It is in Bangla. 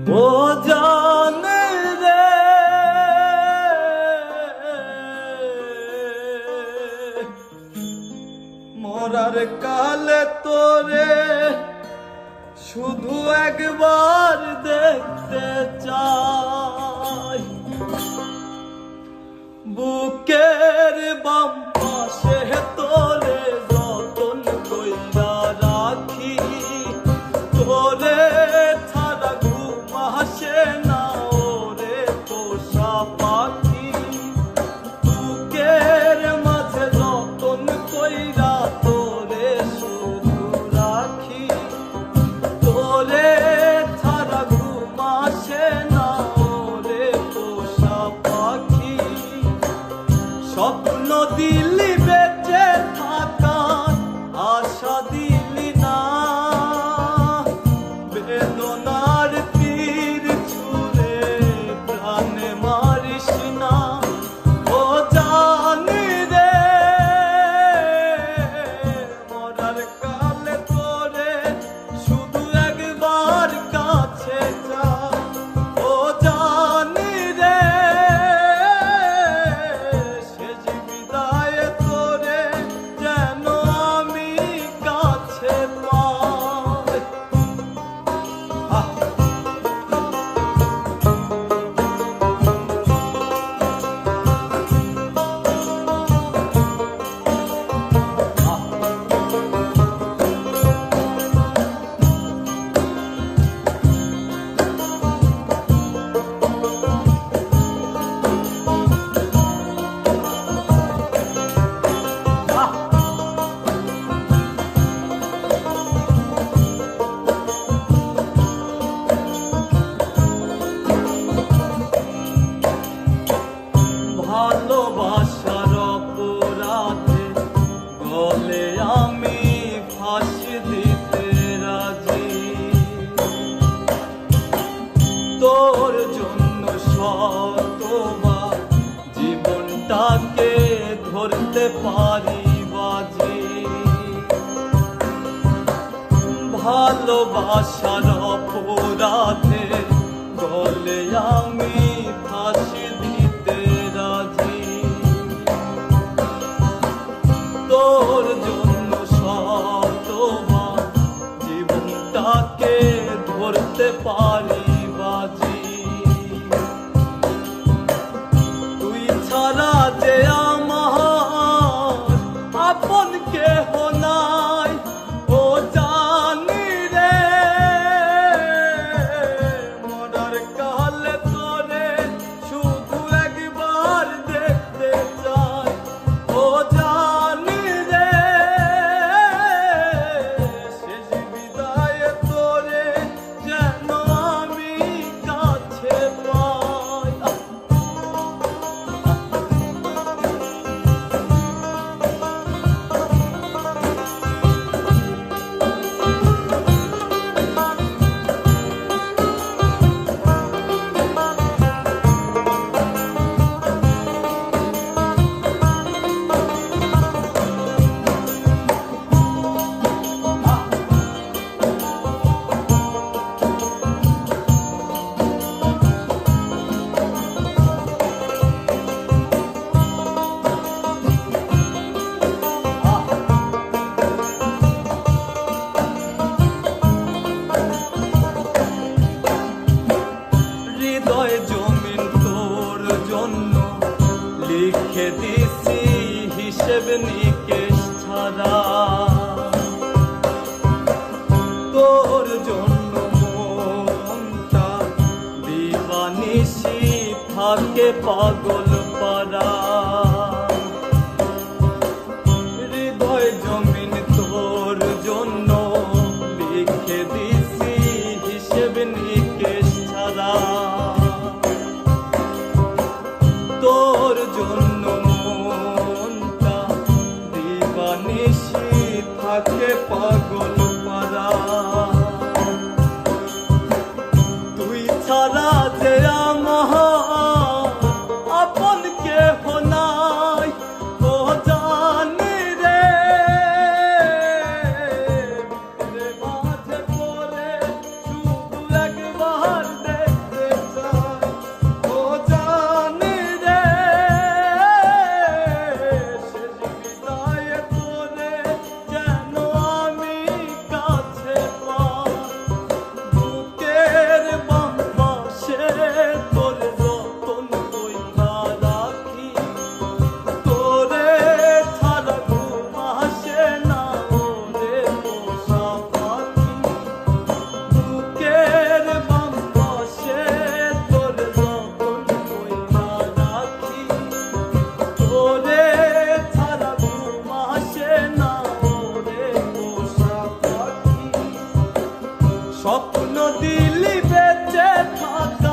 ও জানে রে মরার কালে তোরে শুধু একবার দেখতে চাই, বুকের বাম পাশে তোরে যতন কইরা রাখি, তোরে ছাড়া ঘুম আসে না ওরে পোষা পাখি, বুকের মাঝে যতন কইরা তোরে শুধু রাখি, তোরে ছাড়া ঘুম আসে না ওরে পোষা পাখি। স্বপ্ন দিলি বেঁচে থাকার আশা দিলি না, বেদনার তীর ছুঁড়ে প্রাণে মারিস না। ও জানি রে মরার কালে তোরে শুধু একবার কাছে যা, ও জানি রে শেষ বিদায়ে তোরে যেন আমি কাছে পাই। ভালোবাসার অপরাধে গলে আমি ফাঁসি দিতে রাজি, তোর জন্য শতবার জীবনটাকে ধরতে পারি বাজি। ভালোবাসার অপরাধে গলে আমি ফাঁসি দিতে রাজি, তোর জন্য শতবার জীবনটাকে ধরতে পারি বাজি। তুই ছাড়া যে আমার আপন কেহ নাই, ও জানি রে মরার কালে তোরে শুধু একবার দেখতে চাই, ও জানি রে শেষ বিদায়ে তোরে যেন আমি কাছে পাই। হৃদয় জমিন তোর জন্য লিখে দিছি হিসেব নিকেশ ছাড়া, তোর জন্য মনটা দিবানিশি থাকে পাগল পারা। হৃদয় জমিন তোর জন্য লিখে দিছি হিসেব নিকেশ ছাড়া, তোর জন্য মনটা দিবানিশি থাকে পাগল পারা। তুই ছাড়া যে আমার আপন দিলি বেঁচে থাক